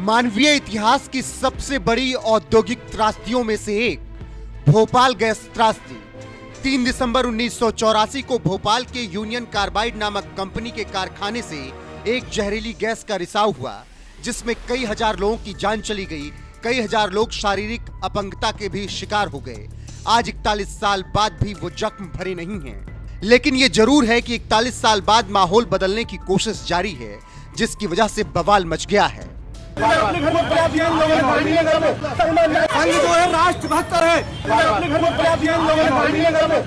मानवीय इतिहास की सबसे बड़ी औद्योगिक त्रासदियों में से एक भोपाल गैस त्रासदी 3 दिसंबर 1984 को भोपाल के यूनियन कार्बाइड नामक कंपनी के कारखाने से एक जहरीली गैस का रिसाव हुआ, जिसमें कई हजार लोगों की जान चली गई। कई हजार लोग शारीरिक अपंगता के भी शिकार हो गए। आज 41 साल बाद भी वो जख्म भरे नहीं हैं। लेकिन ये जरूर है कि 41 साल बाद माहौल बदलने की कोशिश जारी है, जिसकी वजह से बवाल मच गया है। अपने घर में प्रयास किया इन लोगों ने, संघ जो है राष्ट्रभक्त है। अपने घर में प्रयास किया इन लोगों ने,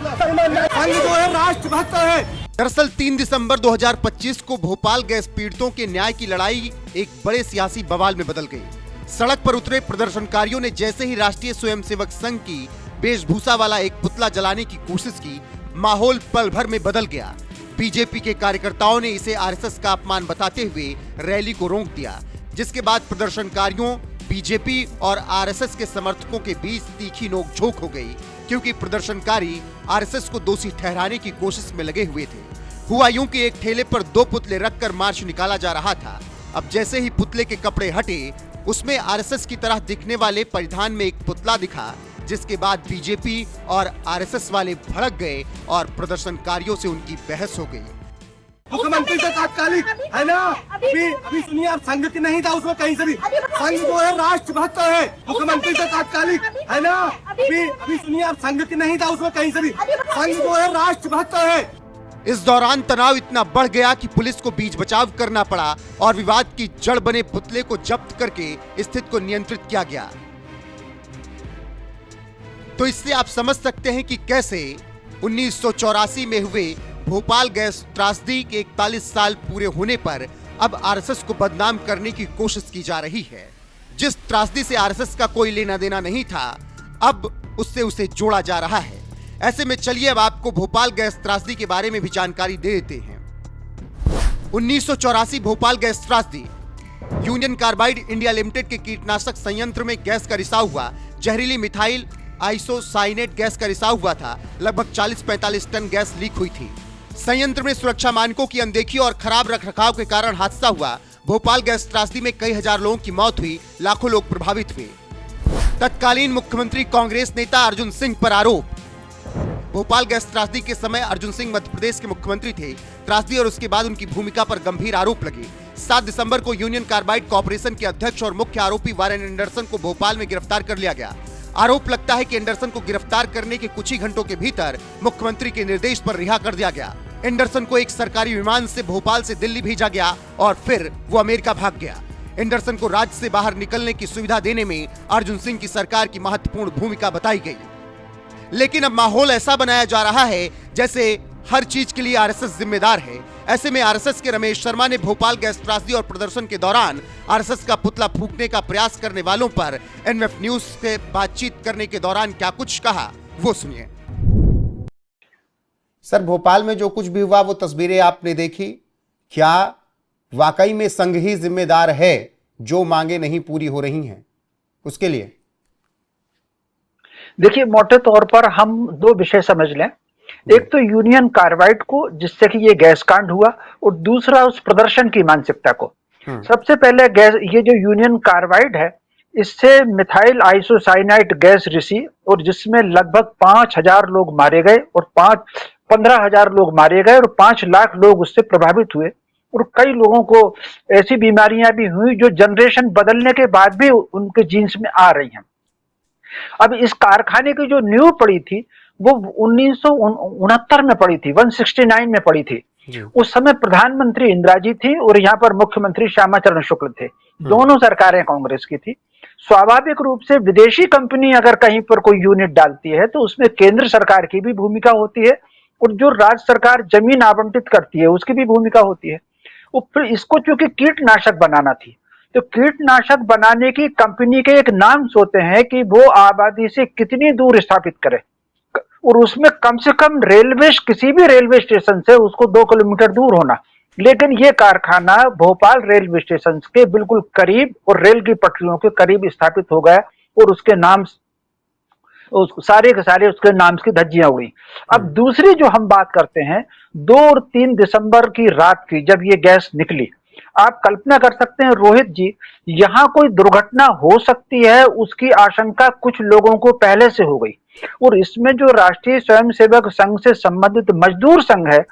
संघ जो है राष्ट्रभक्त है। दरअसल 3 दिसंबर 2025 को भोपाल गैस पीड़ितों के न्याय की लड़ाई एक बड़े सियासी बवाल में बदल गई। सड़क पर उतरे प्रदर्शनकारियों ने जैसे ही राष्ट्रीय स्वयंसेवक संघ की वेशभूषा वाला एक पुतला जलाने की कोशिश की, माहौल पल भर में बदल गया। बीजेपी के कार्यकर्ताओं ने इसे आरएसएस का अपमान बताते हुए रैली को रोक दिया, जिसके बाद प्रदर्शनकारियों, बीजेपी और आरएसएस के समर्थकों के बीच तीखी नोकझोंक हो गई, क्योंकि प्रदर्शनकारी आरएसएस को दोषी ठहराने की कोशिश में लगे हुए थे। हुआ यूं कि एक ठेले पर 2 पुतले रखकर मार्च निकाला जा रहा था। अब जैसे ही पुतले के कपड़े हटे, उसमें आरएसएस की तरह दिखने वाले परिधान में एक पुतला दिखा, जिसके बाद बीजेपी और आरएसएस वाले भड़क गए और प्रदर्शनकारियों से उनकी बहस हो गई। मुख्यमंत्री से तात्कालिक है ना, अभी सुनिए, आप संघ की नहीं था उसमें कहीं से भी। संघ जो है राष्ट्रभक्त है। मुख्यमंत्री से तात्कालिक है ना, अभी सुनिए, आप संघ की नहीं था उसमें कहीं से भी। संघ जो है राष्ट्रभक्त है। इस दौरान तनाव इतना बढ़ गया कि पुलिस को बीच बचाव करना पड़ा और विवाद की जड़ बने पुतले को जब्त करके स्थिति को नियंत्रित किया गया। तो इससे आप समझ सकते हैं कि कैसे 1984 में हुए भोपाल गैस त्रासदी के 41 साल पूरे होने पर अब आरएसएस को बदनाम करने की कोशिश की जा रही है। जिस त्रासदी से आरएसएस का कोई लेना देना नहीं था, अब उससे उसे जोड़ा जा रहा है। ऐसे में चलिए अब आपको भोपाल गैस त्रासदी के बारे में भी जानकारी दे देते हैं। 1984 भोपाल गैस त्रासदी। यूनियन कार्बाइड इंडिया लिमिटेड के कीटनाशक संयंत्र में गैस का रिसाव हुआ। जहरीली मिथाइल आइसोसाइनेट गैस का रिसाव हुआ था। लगभग 40-45 टन गैस लीक हुई थी। संयंत्र में सुरक्षा मानकों की अनदेखी और खराब रखरखाव के कारण हादसा हुआ। भोपाल गैस त्रासदी में कई हजार लोगों की मौत हुई, लाखों लोग प्रभावित हुए। तत्कालीन मुख्यमंत्री कांग्रेस नेता अर्जुन सिंह पर आरोप। भोपाल गैस त्रासदी के समय अर्जुन सिंह मध्य प्रदेश के मुख्यमंत्री थे। त्रासदी और उसके बाद उनकी भूमिका पर गंभीर आरोप लगे। 7 दिसंबर को यूनियन कार्बाइड कॉर्पोरेशन के अध्यक्ष और मुख्य आरोपी वारेन एंडरसन को भोपाल में गिरफ्तार कर लिया गया। आरोप लगता है कि एंडरसन को गिरफ्तार करने के कुछ ही घंटों के भीतर मुख्यमंत्री के निर्देश पर रिहा कर दिया गया। एंडरसन को एक सरकारी विमान से भोपाल से दिल्ली भेजा गया और फिर वो अमेरिका भाग गया। एंडरसन को राज्य से बाहर निकलने की सुविधा देने में अर्जुन सिंह की सरकार की महत्वपूर्ण भूमिका बताई गई। लेकिन अब माहौल ऐसा बनाया जा रहा है जैसे हर चीज के लिए आरएसएस जिम्मेदार है। ऐसे में आरएसएस के रमेश शर्मा ने भोपाल गैस त्रासदी और प्रदर्शन के दौरान आरएसएस का पुतला फूंकने का प्रयास करने वालों पर एनएफ न्यूज से बातचीत करने के दौरान क्या कुछ कहा, वो सुनिए। सर, भोपाल में जो कुछ भी हुआ वो तस्वीरें आपने देखी, क्या वाकई में संघ ही जिम्मेदार है जो मांगे नहीं पूरी हो रही हैं उसके लिए? देखिए, मोटे तौर पर हम 2 विषय समझ लें। एक तो यूनियन कार्बाइड को, जिससे कि ये गैस कांड हुआ, और दूसरा उस प्रदर्शन की मानसिकता को। सबसे पहले गैस, ये जो यूनियन कार्बाइड है, इससे मिथाइल आइसोसाइनाइट गैस रिसी, और जिसमें लगभग 5000 लोग मारे गए और 15,000 लोग मारे गए और 5 लाख लोग उससे प्रभावित हुए। और कई लोगों को ऐसी बीमारियां भी हुई जो जनरेशन बदलने के बाद भी उनके जीन्स में आ रही हैं। अब इस कारखाने की जो नींव पड़ी थी वो 1969 में पड़ी थी, 169 में पड़ी थी। उस समय प्रधानमंत्री इंदिरा जी थी और यहाँ पर मुख्यमंत्री श्यामाचरण शुक्ल थे। दोनों सरकारें कांग्रेस की थी। स्वाभाविक रूप से विदेशी कंपनी अगर कहीं पर कोई यूनिट डालती है तो उसमें केंद्र सरकार की भी भूमिका होती है और जो राज्य सरकार जमीन आवंटित करती है उसकी भी भूमिका होती है। फिर इसको चूंकि कीटनाशक बनाना थी, तो कीटनाशक बनाने की कंपनी के एक नाम्स होते हैं कि वो आबादी से कितनी दूर स्थापित करे, और उसमें कम से कम किसी भी रेलवे स्टेशन से उसको 2 किलोमीटर दूर होना। लेकिन ये कारखाना भोपाल रेलवे स्टेशन के बिल्कुल करीब और रेल की पटरियों के करीब स्थापित हो गया और उसके नाम सारे के सारे उसके नाम की धज्जियां उड़ी। अब दूसरी जो हम बात करते हैं, 2 और 3 दिसंबर की रात की जब ये गैस निकली, आप कल्पना कर सकते हैं रोहित जी, यहाँ कोई दुर्घटना हो सकती है उसकी आशंका कुछ लोगों को पहले से हो गई। और इसमें जो राष्ट्रीय स्वयंसेवक संघ से संबंधित मजदूर संघ है,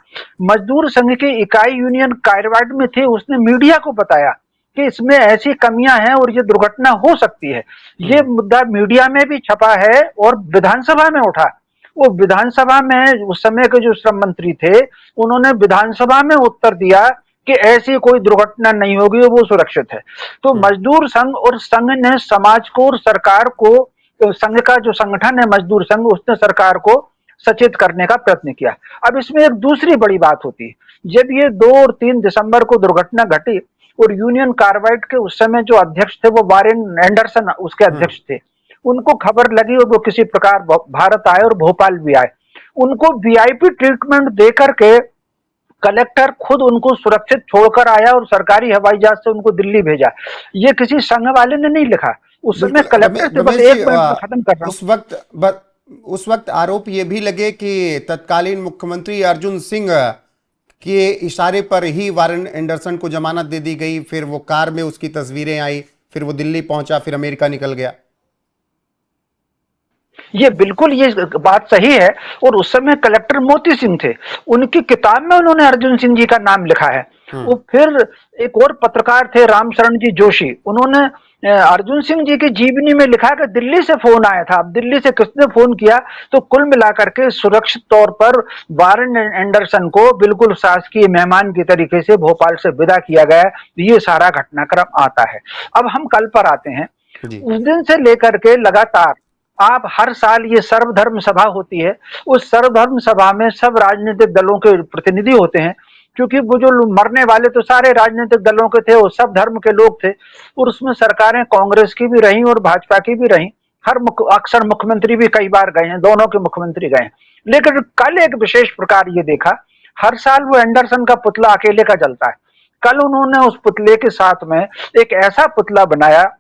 मजदूर संघ की इकाई यूनियन कार्बाइड में थी, उसने मीडिया को बताया कि इसमें ऐसी कमियां हैं और ये दुर्घटना हो सकती है। ये मुद्दा मीडिया में भी छपा है और विधानसभा में उठा। वो विधानसभा में उस समय के जो श्रम मंत्री थे, उन्होंने विधानसभा में उत्तर दिया कि ऐसी कोई दुर्घटना नहीं होगी, वो सुरक्षित है। तो मजदूर संघ और संघ ने समाज को और सरकार को, संघ का जो संगठन है मजदूर संघ, उसने सरकार को सचेत करने का प्रयत्न किया। अब इसमें एक दूसरी बड़ी बात होती है, जब ये 2 और 3 दिसंबर को दुर्घटना घटी और यूनियन कार्बाइड के उस समय जो अध्यक्ष थे वो वारेन एंडरसन उसके अध्यक्ष थे, उनको खबर लगी और वो किसी प्रकार भारत आए और भोपाल भी आए। उनको वीआईपी ट्रीटमेंट देकर के कलेक्टर खुद उनको सुरक्षित छोड़कर आया और सरकारी हवाई जहाज से उनको दिल्ली भेजा। ये किसी संघ वाले ने नहीं लिखा। उस समय कलेक्टर से, बस एक मिनट में खत्म कर रहा हूं। उस वक्त आरोप ये भी लगे कि तत्कालीन मुख्यमंत्री अर्जुन सिंह के इशारे पर ही वारेन एंडरसन को जमानत दे दी गई, फिर वो कार में उसकी तस्वीरें आई, फिर वो दिल्ली पहुंचा, फिर अमेरिका निकल गया। ये बिल्कुल ये बात सही है। और उस समय कलेक्टर मोती सिंह थे, उनकी किताब में उन्होंने अर्जुन सिंह जी का नाम लिखा है। वो फिर एक और पत्रकार थे रामशरण जी जोशी, उन्होंने अर्जुन सिंह जी की जीवनी में लिखा कि दिल्ली से फोन आया था। अब दिल्ली से किसने फोन किया, तो कुल मिलाकर के सुरक्षित तौर पर वारेन एंडरसन को बिल्कुल शासकीय मेहमान की तरीके से भोपाल से विदा किया गया। ये सारा घटनाक्रम आता है। अब हम कल पर आते हैं। उस दिन से लेकर के लगातार आप हर साल ये सर्वधर्म सभा होती है, उस सर्वधर्म सभा में सब राजनीतिक दलों के प्रतिनिधि होते हैं, क्योंकि वो जो मरने वाले तो सारे राजनीतिक दलों के थे, वो सब धर्म के लोग थे। और उसमें सरकारें कांग्रेस की भी रही और भाजपा की भी रही। अक्सर मुख्यमंत्री भी कई बार गए हैं, दोनों के मुख्यमंत्री गए हैं। लेकिन कल एक विशेष प्रकार ये देखा, हर साल वो एंडरसन का पुतला अकेले का जलता है। कल उन्होंने उस पुतले के साथ में एक ऐसा पुतला बनाया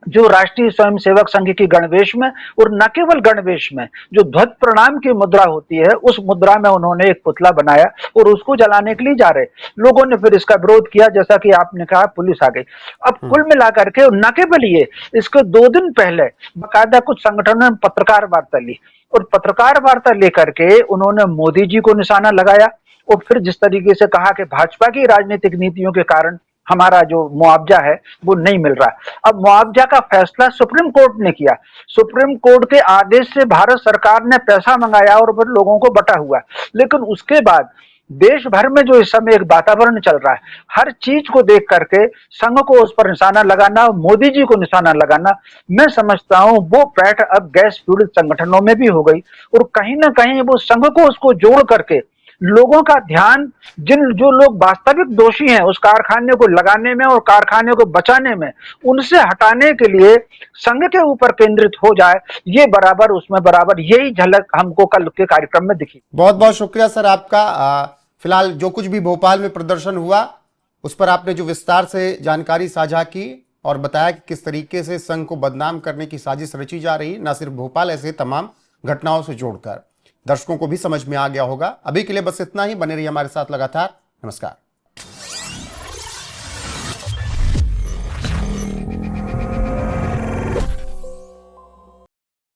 जो राष्ट्रीय स्वयंसेवक संघ की गणवेश में, और न केवल गणवेश में, जो ध्वज प्रणाम की मुद्रा होती है उस मुद्रा में उन्होंने एक पुतला बनाया और उसको जलाने के लिए जा रहे लोगों ने फिर इसका विरोध किया, जैसा कि आपने कहा पुलिस आ गई। अब कुल मिलाकर के न केवल ये, इसके 2 दिन पहले बाकायदा कुछ संगठनों ने पत्रकार वार्ता ली और पत्रकार वार्ता लेकर के उन्होंने मोदी जी को निशाना लगाया और फिर जिस तरीके से कहा कि भाजपा की राजनीतिक नीतियों के कारण हमारा जो मुआवजा है वो नहीं मिल रहा। अब मुआवजा का फैसला सुप्रीम कोर्ट ने किया। सुप्रीम कोर्ट के आदेश से भारत सरकार ने पैसा मंगाया और फिर लोगों को बटा हुआ। लेकिन उसके बाद देश भर में जो इस समय एक वातावरण चल रहा है, हर चीज को देख करके संघ को उस पर निशाना लगाना, मोदी जी को निशाना लगाना, मैं समझता हूं वो पैठ अब गैस पीड़ित संगठनों में भी हो गई। और कहीं ना कहीं वो संघ को उसको जोड़ करके लोगों का ध्यान, जो लोग वास्तविक दोषी हैं उस कारखाने को लगाने में और कारखाने को बचाने में, उनसे हटाने के लिए संघ के ऊपर केंद्रित हो जाए। ये बराबर उसमें बराबर यही झलक हमको कल के कार्यक्रम में दिखी। बहुत बहुत शुक्रिया सर आपका। फिलहाल जो कुछ भी भोपाल में प्रदर्शन हुआ उस पर आपने जो विस्तार से जानकारी साझा की और बताया कि किस तरीके से संघ को बदनाम करने की साजिश रची जा रही, न सिर्फ भोपाल, ऐसे तमाम घटनाओं से जोड़कर दर्शकों को भी समझ में आ गया होगा। अभी के लिए बस इतना ही। बने रहिए हमारे साथ लगातार। नमस्कार।